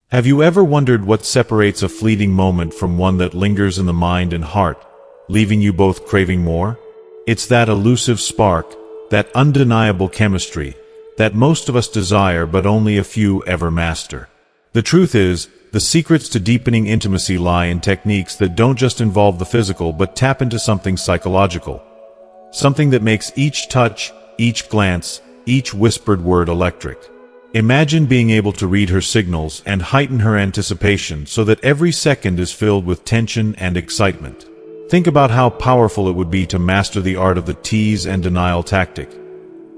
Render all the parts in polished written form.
Have you ever wondered what separates a fleeting moment from one that lingers in the mind and heart, leaving you both craving more? It's that elusive spark, that undeniable chemistry, that most of us desire but only a few ever master. The truth is, the secrets to deepening intimacy lie in techniques that don't just involve the physical but tap into something psychological. Something that makes each touch, each glance, each whispered word electric. Imagine being able to read her signals and heighten her anticipation so that every second is filled with tension and excitement. Think about how powerful it would be to master the art of the tease and denial tactic.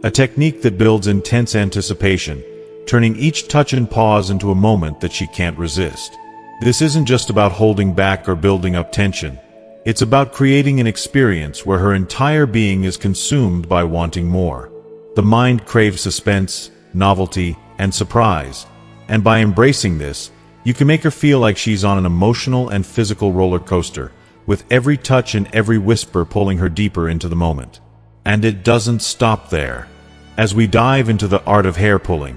A technique that builds intense anticipation, turning each touch and pause into a moment that she can't resist. This isn't just about holding back or building up tension. It's about creating an experience where her entire being is consumed by wanting more. The mind craves suspense, novelty, and surprise, and by embracing this, you can make her feel like she's on an emotional and physical roller coaster, with every touch and every whisper pulling her deeper into the moment. And it doesn't stop there. As we dive into the art of hair pulling,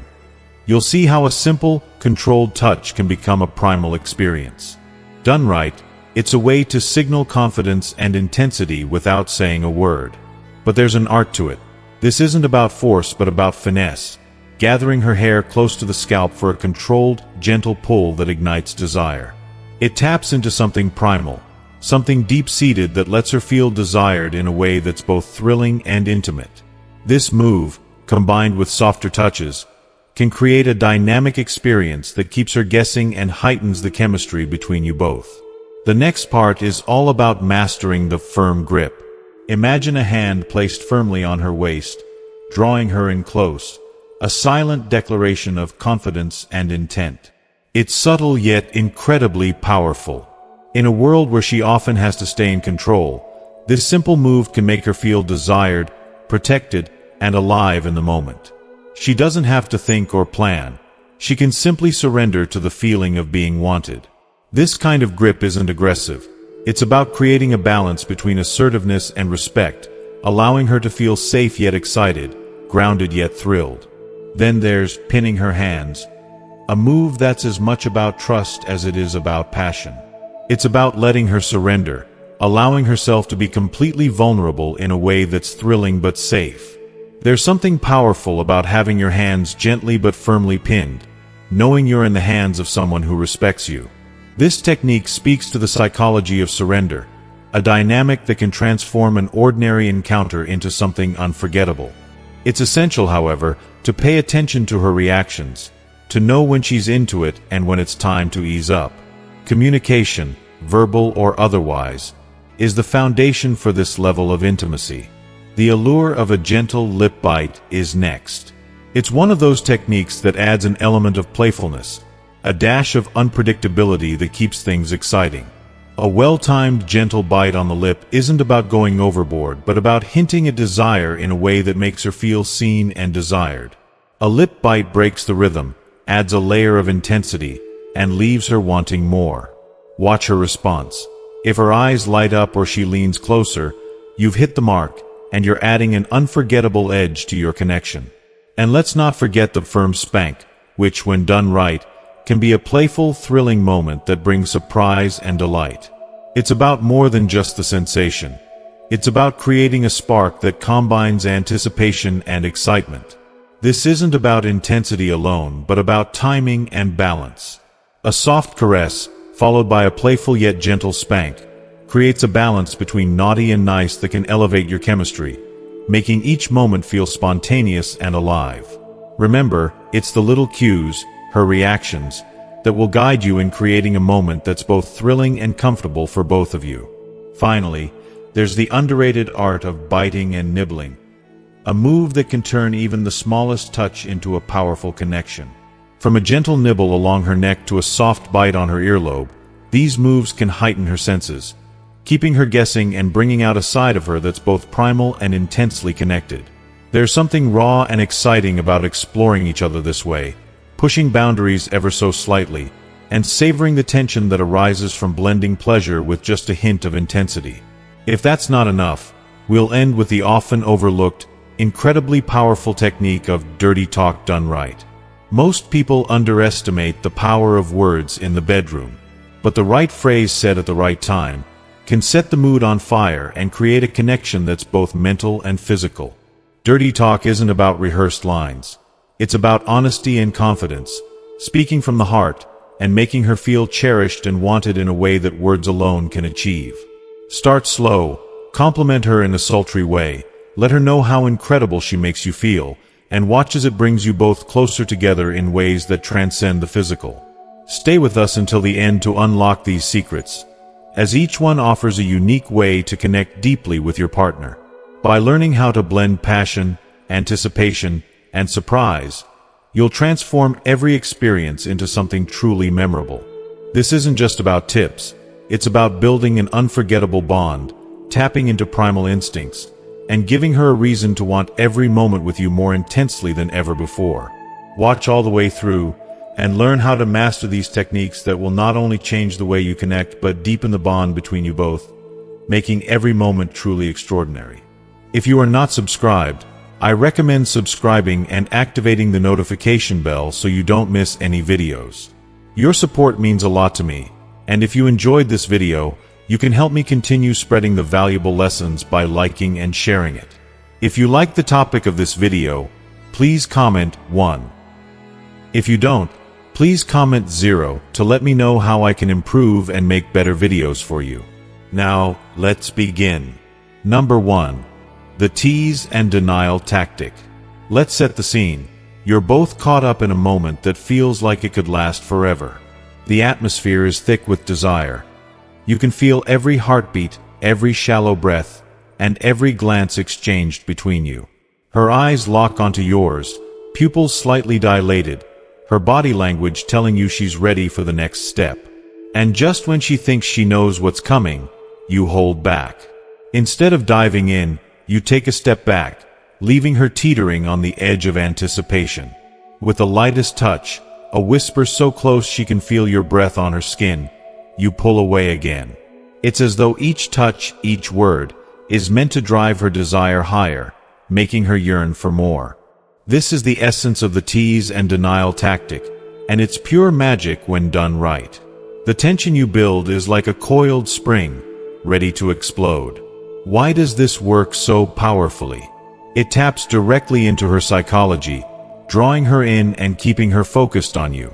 you'll see how a simple, controlled touch can become a primal experience. Done right, it's a way to signal confidence and intensity without saying a word. But there's an art to it. This isn't about force but about finesse, gathering her hair close to the scalp for a controlled, gentle pull that ignites desire. It taps into something primal, something deep-seated that lets her feel desired in a way that's both thrilling and intimate. This move, combined with softer touches, can create a dynamic experience that keeps her guessing and heightens the chemistry between you both. The next part is all about mastering the firm grip. Imagine a hand placed firmly on her waist, drawing her in close, a silent declaration of confidence and intent. It's subtle yet incredibly powerful. In a world where she often has to stay in control, this simple move can make her feel desired, protected, and alive in the moment. She doesn't have to think or plan. She can simply surrender to the feeling of being wanted. This kind of grip isn't aggressive. It's about creating a balance between assertiveness and respect, allowing her to feel safe yet excited, grounded yet thrilled. Then there's pinning her hands, a move that's as much about trust as it is about passion. It's about letting her surrender, allowing herself to be completely vulnerable in a way that's thrilling but safe. There's something powerful about having your hands gently but firmly pinned, knowing you're in the hands of someone who respects you. This technique speaks to the psychology of surrender, a dynamic that can transform an ordinary encounter into something unforgettable. It's essential, however, to pay attention to her reactions, to know when she's into it and when it's time to ease up. Communication, verbal or otherwise, is the foundation for this level of intimacy. The allure of a gentle lip bite is next. It's one of those techniques that adds an element of playfulness, a dash of unpredictability that keeps things exciting. A well-timed, gentle bite on the lip isn't about going overboard, but about hinting at desire in a way that makes her feel seen and desired. A lip bite breaks the rhythm, adds a layer of intensity, and leaves her wanting more. Watch her response. If her eyes light up or she leans closer, you've hit the mark, and you're adding an unforgettable edge to your connection. And let's not forget the firm spank, which, when done right, can be a playful, thrilling moment that brings surprise and delight. It's about more than just the sensation. It's about creating a spark that combines anticipation and excitement. This isn't about intensity alone, but about timing and balance. A soft caress, followed by a playful yet gentle spank, creates a balance between naughty and nice that can elevate your chemistry, making each moment feel spontaneous and alive. Remember, it's the little cues, her reactions, that will guide you in creating a moment that's both thrilling and comfortable for both of you. Finally, there's the underrated art of biting and nibbling, a move that can turn even the smallest touch into a powerful connection. From a gentle nibble along her neck to a soft bite on her earlobe, these moves can heighten her senses, keeping her guessing and bringing out a side of her that's both primal and intensely connected. There's something raw and exciting about exploring each other this way, pushing boundaries ever so slightly, and savoring the tension that arises from blending pleasure with just a hint of intensity. If that's not enough, we'll end with the often overlooked, incredibly powerful technique of dirty talk done right. Most people underestimate the power of words in the bedroom. But the right phrase said at the right time can set the mood on fire and create a connection that's both mental and physical. Dirty talk isn't about rehearsed lines. It's about honesty and confidence, speaking from the heart, and making her feel cherished and wanted in a way that words alone can achieve. Start slow, compliment her in a sultry way, let her know how incredible she makes you feel, and watch as it brings you both closer together in ways that transcend the physical. Stay with us until the end to unlock these secrets, as each one offers a unique way to connect deeply with your partner. By learning how to blend passion, anticipation, and surprise, you'll transform every experience into something truly memorable. This isn't just about tips, it's about building an unforgettable bond, tapping into primal instincts, and giving her a reason to want every moment with you more intensely than ever before. Watch all the way through, and learn how to master these techniques that will not only change the way you connect but deepen the bond between you both, making every moment truly extraordinary. If you are not subscribed, I recommend subscribing and activating the notification bell so you don't miss any videos. Your support means a lot to me, and if you enjoyed this video, you can help me continue spreading the valuable lessons by liking and sharing it. If you like the topic of this video, please comment 1. If you don't, please comment 0 to let me know how I can improve and make better videos for you. Now, let's begin. Number 1. The tease and denial tactic. Let's set the scene. You're both caught up in a moment that feels like it could last forever. The atmosphere is thick with desire. You can feel every heartbeat, every shallow breath, and every glance exchanged between you. Her eyes lock onto yours, pupils slightly dilated, her body language telling you she's ready for the next step. And just when she thinks she knows what's coming, you hold back. Instead of diving in, you take a step back, leaving her teetering on the edge of anticipation. With the lightest touch, a whisper so close she can feel your breath on her skin, you pull away again. It's as though each touch, each word, is meant to drive her desire higher, making her yearn for more. This is the essence of the tease and denial tactic, and it's pure magic when done right. The tension you build is like a coiled spring, ready to explode. Why does this work so powerfully? It taps directly into her psychology, drawing her in and keeping her focused on you.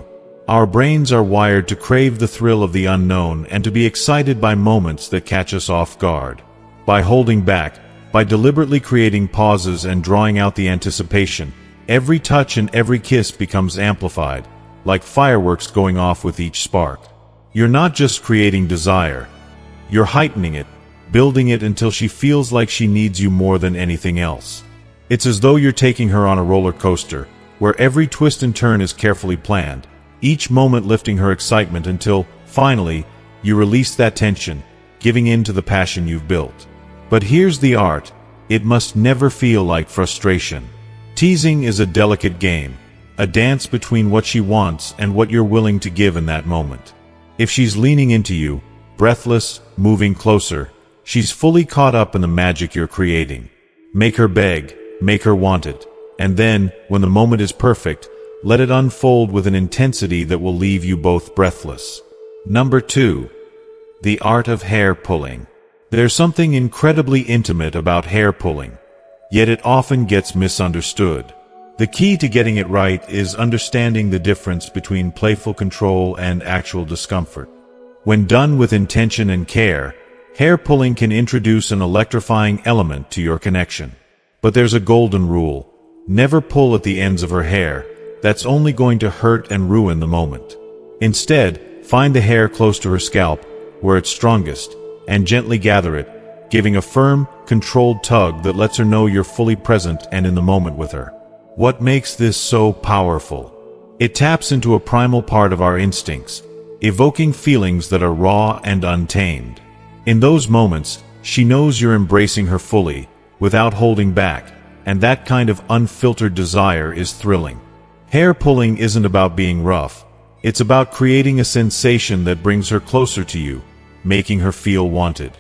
Our brains are wired to crave the thrill of the unknown and to be excited by moments that catch us off guard. By holding back, by deliberately creating pauses and drawing out the anticipation, every touch and every kiss becomes amplified, like fireworks going off with each spark. You're not just creating desire, you're heightening it, building it until she feels like she needs you more than anything else. It's as though you're taking her on a roller coaster, where every twist and turn is carefully planned, each moment lifting her excitement until, finally, you release that tension, giving in to the passion you've built. But here's the art: it must never feel like frustration. Teasing is a delicate game, a dance between what she wants and what you're willing to give in that moment. If she's leaning into you, breathless, moving closer, she's fully caught up in the magic you're creating. Make her beg, make her want it, and then, when the moment is perfect, let it unfold with an intensity that will leave you both breathless. Number 2. The art of hair pulling. There's something incredibly intimate about hair pulling, yet it often gets misunderstood. The key to getting it right is understanding the difference between playful control and actual discomfort. When done with intention and care, hair pulling can introduce an electrifying element to your connection. But there's a golden rule: never pull at the ends of her hair. That's only going to hurt and ruin the moment. Instead, find the hair close to her scalp, where it's strongest, and gently gather it, giving a firm, controlled tug that lets her know you're fully present and in the moment with her. What makes this so powerful? It taps into a primal part of our instincts, evoking feelings that are raw and untamed. In those moments, she knows you're embracing her fully, without holding back, and that kind of unfiltered desire is thrilling. Hair pulling isn't about being rough. It's about creating a sensation that brings her closer to you, making her feel wanted.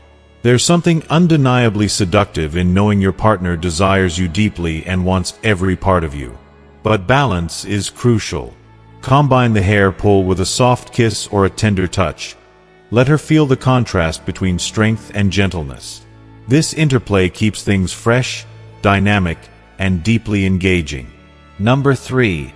There's something undeniably seductive in knowing your partner desires you deeply and wants every part of you. But balance is crucial. Combine the hair pull with a soft kiss or a tender touch. Let her feel the contrast between strength and gentleness. This interplay keeps things fresh, dynamic, and deeply engaging. Number 3.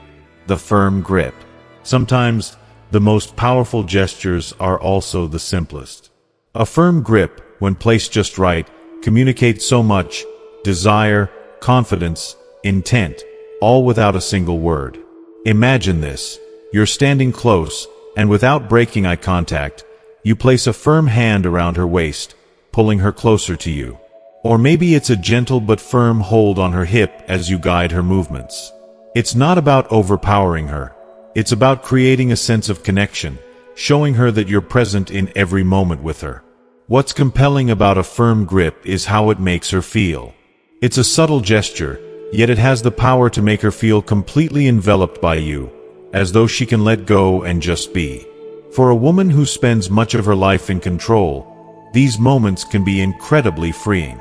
The firm grip. Sometimes, the most powerful gestures are also the simplest. A firm grip, when placed just right, communicates so much: desire, confidence, intent, all without a single word. Imagine this. You're standing close, and without breaking eye contact, you place a firm hand around her waist, pulling her closer to you. Or maybe it's a gentle but firm hold on her hip as you guide her movements. It's not about overpowering her. It's about creating a sense of connection, showing her that you're present in every moment with her. What's compelling about a firm grip is how it makes her feel. It's a subtle gesture, yet it has the power to make her feel completely enveloped by you, as though she can let go and just be. For a woman who spends much of her life in control, these moments can be incredibly freeing.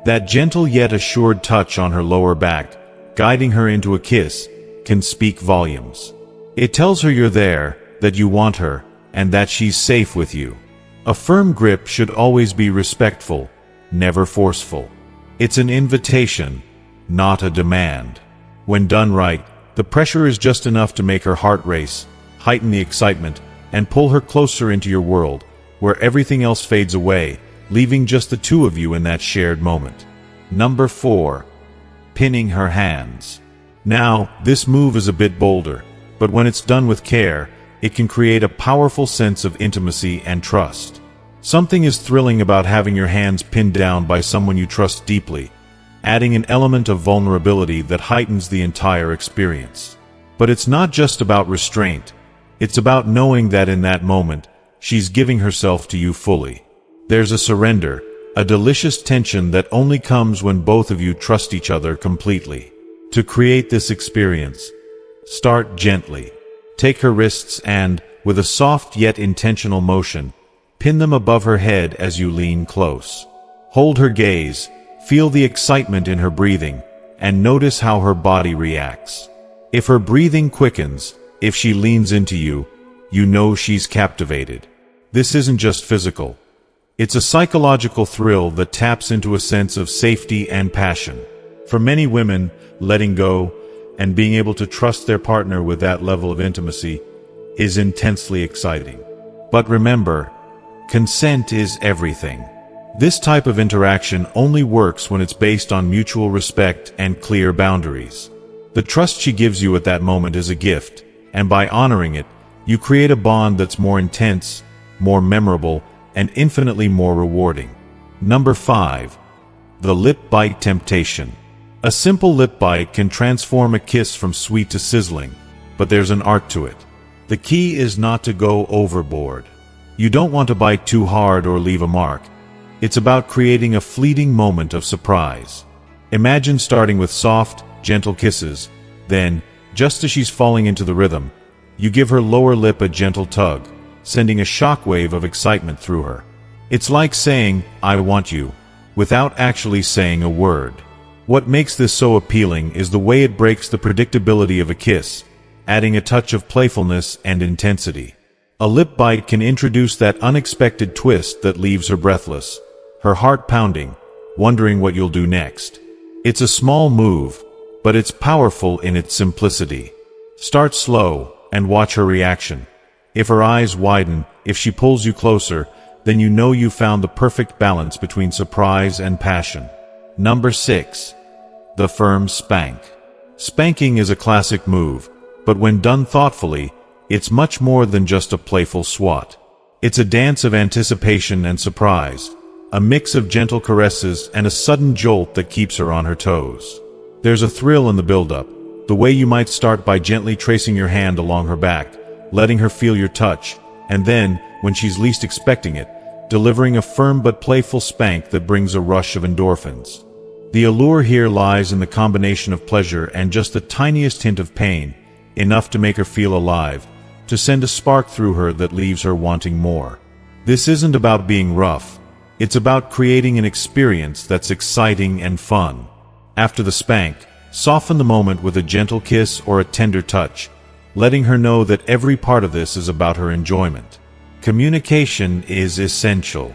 That gentle yet assured touch on her lower back, guiding her into a kiss, can speak volumes. It tells her you're there, that you want her, and that she's safe with you. A firm grip should always be respectful, never forceful. It's an invitation, not a demand. When done right, the pressure is just enough to make her heart race, heighten the excitement, and pull her closer into your world, where everything else fades away, leaving just the two of you in that shared moment. Number 4. Pinning her hands. Now, this move is a bit bolder, but when it's done with care, it can create a powerful sense of intimacy and trust. Something is thrilling about having your hands pinned down by someone you trust deeply, adding an element of vulnerability that heightens the entire experience. But it's not just about restraint. It's about knowing that in that moment, she's giving herself to you fully. There's a surrender, a delicious tension that only comes when both of you trust each other completely. To create this experience, start gently. Take her wrists and, with a soft yet intentional motion, pin them above her head as you lean close. Hold her gaze, feel the excitement in her breathing, and notice how her body reacts. If her breathing quickens, if she leans into you, you know she's captivated. This isn't just physical. It's a psychological thrill that taps into a sense of safety and passion. For many women, letting go and being able to trust their partner with that level of intimacy is intensely exciting. But remember, consent is everything. This type of interaction only works when it's based on mutual respect and clear boundaries. The trust she gives you at that moment is a gift, and by honoring it, you create a bond that's more intense, more memorable, and infinitely more rewarding. Number 5. The lip bite temptation. A simple lip bite can transform a kiss from sweet to sizzling, but there's an art to it. The key is not to go overboard. You don't want to bite too hard or leave a mark. It's about creating a fleeting moment of surprise. Imagine starting with soft, gentle kisses, then, just as she's falling into the rhythm, you give her lower lip a gentle tug, sending a shockwave of excitement through her. It's like saying, "I want you," without actually saying a word. What makes this so appealing is the way it breaks the predictability of a kiss, adding a touch of playfulness and intensity. A lip bite can introduce that unexpected twist that leaves her breathless, her heart pounding, wondering what you'll do next. It's a small move, but it's powerful in its simplicity. Start slow and watch her reaction. If her eyes widen, if she pulls you closer, then you know you found the perfect balance between surprise and passion. Number 6. The firm spank. Spanking is a classic move, but when done thoughtfully, it's much more than just a playful swat. It's a dance of anticipation and surprise, a mix of gentle caresses and a sudden jolt that keeps her on her toes. There's a thrill in the build-up, the way you might start by gently tracing your hand along her back, letting her feel your touch, and then, when she's least expecting it, delivering a firm but playful spank that brings a rush of endorphins. The allure here lies in the combination of pleasure and just the tiniest hint of pain, enough to make her feel alive, to send a spark through her that leaves her wanting more. This isn't about being rough. It's about creating an experience that's exciting and fun. After the spank, Soften the moment with a gentle kiss or a tender touch, letting her know that every part of this is about her enjoyment. Communication is essential.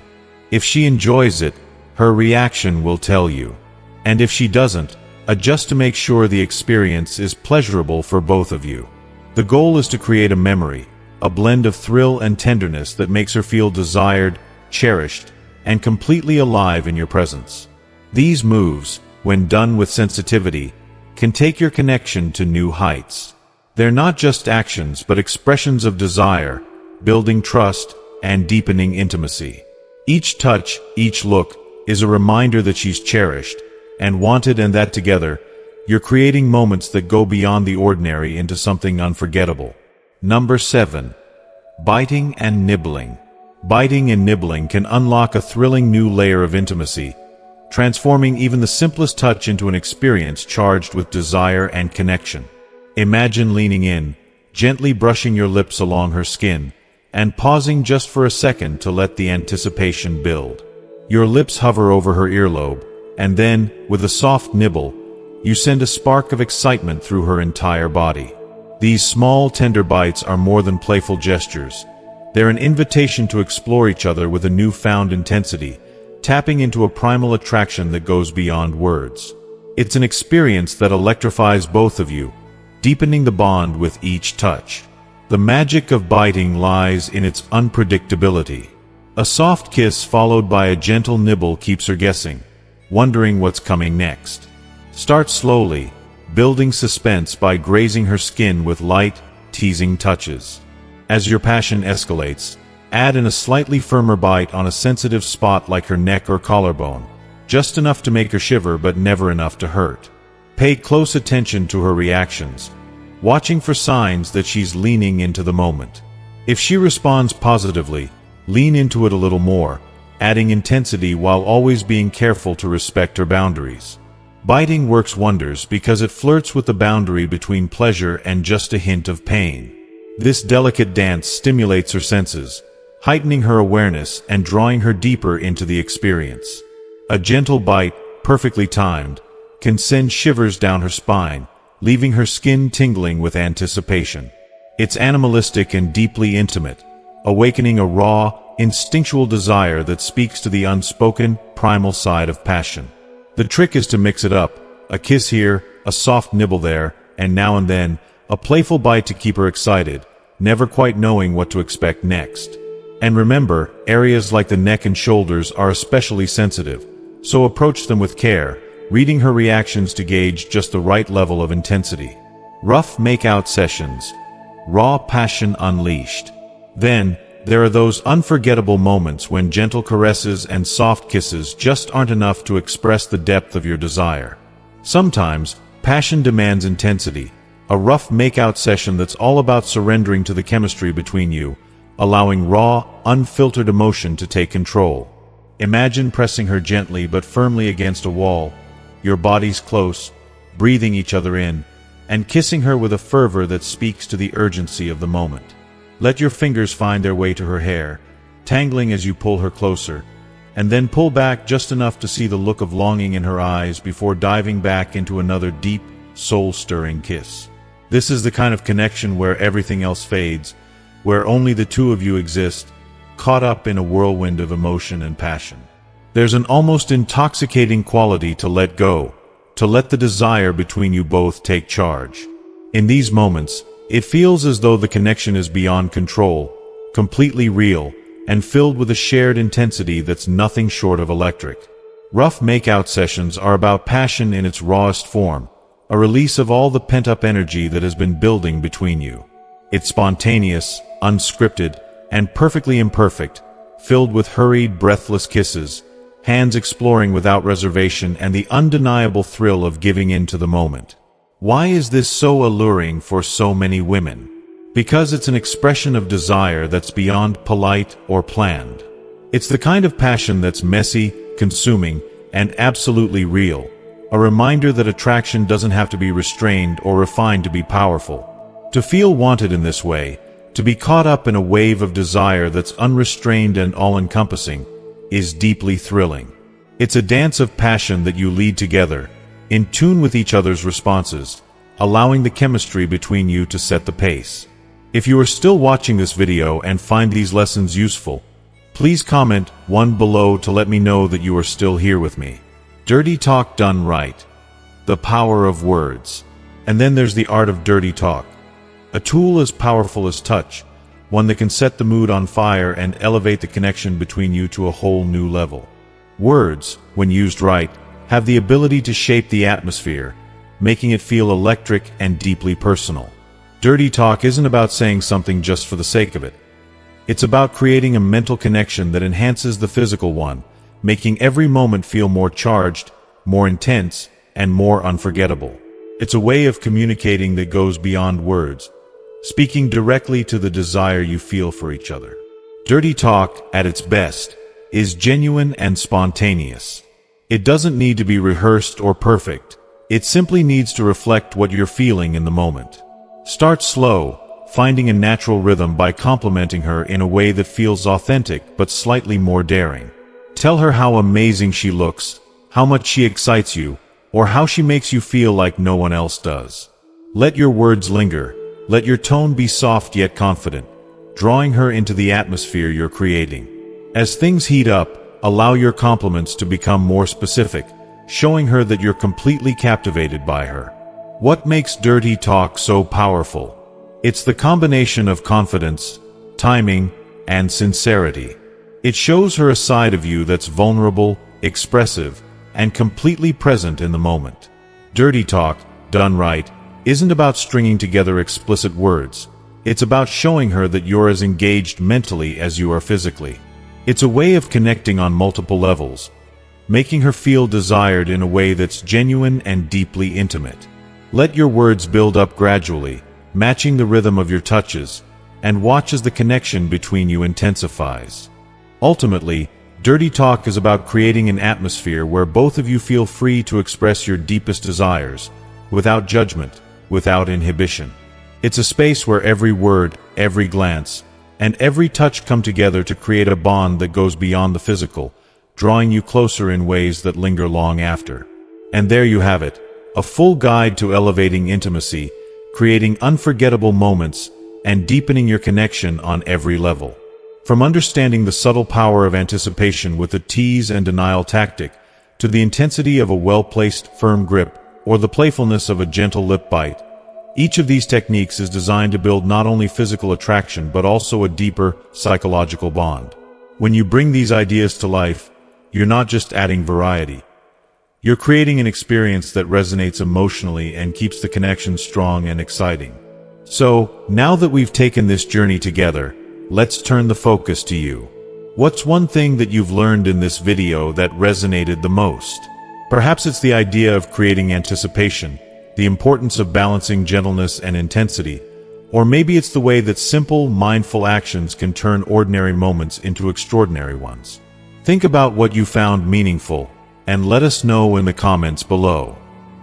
If she enjoys it, her reaction will tell you. And if she doesn't, adjust to make sure the experience is pleasurable for both of you. The goal is to create a memory, a blend of thrill and tenderness that makes her feel desired, cherished, and completely alive in your presence. These moves, when done with sensitivity, can take your connection to new heights. They're not just actions but expressions of desire, building trust and deepening intimacy. Each touch, each look, is a reminder that she's cherished and wanted, and that together, you're creating moments that go beyond the ordinary into something unforgettable. Number 7. Biting and nibbling. Biting and nibbling can unlock a thrilling new layer of intimacy, transforming even the simplest touch into an experience charged with desire and connection. Imagine leaning in, gently brushing your lips along her skin, and pausing just for a second to let the anticipation build. Your lips hover over her earlobe, and then, with a soft nibble, you send a spark of excitement through her entire body. These small, tender bites are more than playful gestures. They're an invitation to explore each other with a newfound intensity, tapping into a primal attraction that goes beyond words. It's an experience that electrifies both of you, deepening the bond with each touch. The magic of biting lies in its unpredictability. A soft kiss followed by a gentle nibble keeps her guessing, wondering what's coming next. Start slowly, building suspense by grazing her skin with light, teasing touches. As your passion escalates, add in a slightly firmer bite on a sensitive spot like her neck or collarbone, just enough to make her shiver but never enough to hurt. Pay close attention to her reactions, watching for signs that she's leaning into the moment. If she responds positively, lean into it a little more, adding intensity while always being careful to respect her boundaries. Biting works wonders because it flirts with the boundary between pleasure and just a hint of pain. This delicate dance stimulates her senses, heightening her awareness and drawing her deeper into the experience. A gentle bite, perfectly timed, can send shivers down her spine, leaving her skin tingling with anticipation. It's animalistic and deeply intimate, awakening a raw, instinctual desire that speaks to the unspoken, primal side of passion. The trick is to mix it up, a kiss here, a soft nibble there, and now and then, a playful bite to keep her excited, never quite knowing what to expect next. And remember, areas like the neck and shoulders are especially sensitive, so approach them with care, reading her reactions to gauge just the right level of intensity. Rough makeout sessions. Raw passion unleashed. Then, there are those unforgettable moments when gentle caresses and soft kisses just aren't enough to express the depth of your desire. Sometimes, passion demands intensity, a rough makeout session that's all about surrendering to the chemistry between you, allowing raw, unfiltered emotion to take control. Imagine pressing her gently but firmly against a wall, your bodies close, breathing each other in, and kissing her with a fervor that speaks to the urgency of the moment. Let your fingers find their way to her hair, tangling as you pull her closer, and then pull back just enough to see the look of longing in her eyes before diving back into another deep, soul-stirring kiss. This is the kind of connection where everything else fades, where only the two of you exist, caught up in a whirlwind of emotion and passion. There's an almost intoxicating quality to let go, to let the desire between you both take charge. In these moments, it feels as though the connection is beyond control, completely real, and filled with a shared intensity that's nothing short of electric. Rough makeout sessions are about passion in its rawest form, a release of all the pent-up energy that has been building between you. It's spontaneous, unscripted, and perfectly imperfect, filled with hurried, breathless kisses, hands exploring without reservation, and the undeniable thrill of giving in to the moment. Why is this so alluring for so many women? Because it's an expression of desire that's beyond polite or planned. It's the kind of passion that's messy, consuming, and absolutely real. A reminder that attraction doesn't have to be restrained or refined to be powerful. To feel wanted in this way, to be caught up in a wave of desire that's unrestrained and all-encompassing, is deeply thrilling. It's a dance of passion that you lead together, in tune with each other's responses, allowing the chemistry between you to set the pace. If you are still watching this video and find these lessons useful, please comment 1 below to let me know that you are still here with me. Dirty talk done right. The power of words. And then there's the art of dirty talk. A tool as powerful as touch, one that can set the mood on fire and elevate the connection between you to a whole new level. Words, when used right, have the ability to shape the atmosphere, making it feel electric and deeply personal. Dirty talk isn't about saying something just for the sake of it. It's about creating a mental connection that enhances the physical one, making every moment feel more charged, more intense, and more unforgettable. It's a way of communicating that goes beyond words, speaking directly to the desire you feel for each other. Dirty talk, at its best, is genuine and spontaneous. It doesn't need to be rehearsed or perfect. It simply needs to reflect what you're feeling in the moment. Start slow, finding a natural rhythm by complimenting her in a way that feels authentic but slightly more daring. Tell her how amazing she looks, how much she excites you, or how she makes you feel like no one else does. Let your words linger. Let your tone be soft yet confident, drawing her into the atmosphere you're creating. As things heat up, allow your compliments to become more specific, showing her that you're completely captivated by her. What makes dirty talk so powerful? It's the combination of confidence, timing, and sincerity. It shows her a side of you that's vulnerable, expressive, and completely present in the moment. Dirty talk, done right, isn't about stringing together explicit words. It's about showing her that you're as engaged mentally as you are physically. It's a way of connecting on multiple levels, making her feel desired in a way that's genuine and deeply intimate. Let your words build up gradually, matching the rhythm of your touches, and watch as the connection between you intensifies. Ultimately, dirty talk is about creating an atmosphere where both of you feel free to express your deepest desires, without judgment, without inhibition. It's a space where every word, every glance, and every touch come together to create a bond that goes beyond the physical, drawing you closer in ways that linger long after. And there you have it, a full guide to elevating intimacy, creating unforgettable moments, and deepening your connection on every level. From understanding the subtle power of anticipation with a tease and denial tactic, to the intensity of a well-placed, firm grip, or the playfulness of a gentle lip bite, each of these techniques is designed to build not only physical attraction but also a deeper, psychological bond. When you bring these ideas to life, you're not just adding variety. You're creating an experience that resonates emotionally and keeps the connection strong and exciting. So, now that we've taken this journey together, let's turn the focus to you. What's one thing that you've learned in this video that resonated the most? Perhaps it's the idea of creating anticipation, the importance of balancing gentleness and intensity, or maybe it's the way that simple, mindful actions can turn ordinary moments into extraordinary ones. Think about what you found meaningful, and let us know in the comments below.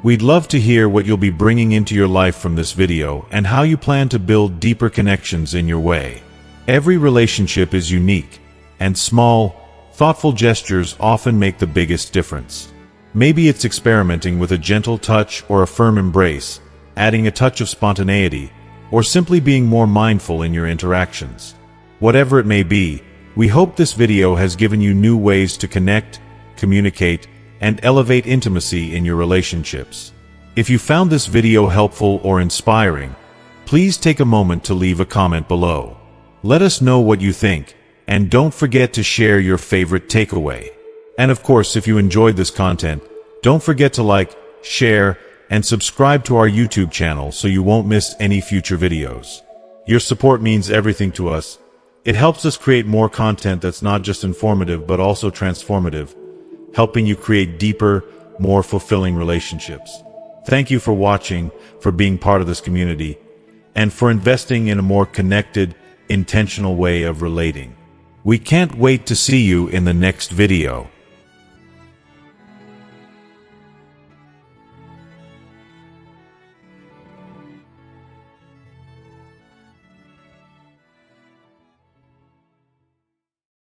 We'd love to hear what you'll be bringing into your life from this video and how you plan to build deeper connections in your way. Every relationship is unique, and small, thoughtful gestures often make the biggest difference. Maybe it's experimenting with a gentle touch or a firm embrace, adding a touch of spontaneity, or simply being more mindful in your interactions. Whatever it may be, we hope this video has given you new ways to connect, communicate, and elevate intimacy in your relationships. If you found this video helpful or inspiring, please take a moment to leave a comment below. Let us know what you think, and don't forget to share your favorite takeaway. And of course, if you enjoyed this content, don't forget to like, share, and subscribe to our YouTube channel so you won't miss any future videos. Your support means everything to us. It helps us create more content that's not just informative but also transformative, helping you create deeper, more fulfilling relationships. Thank you for watching, for being part of this community, and for investing in a more connected, intentional way of relating. We can't wait to see you in the next video.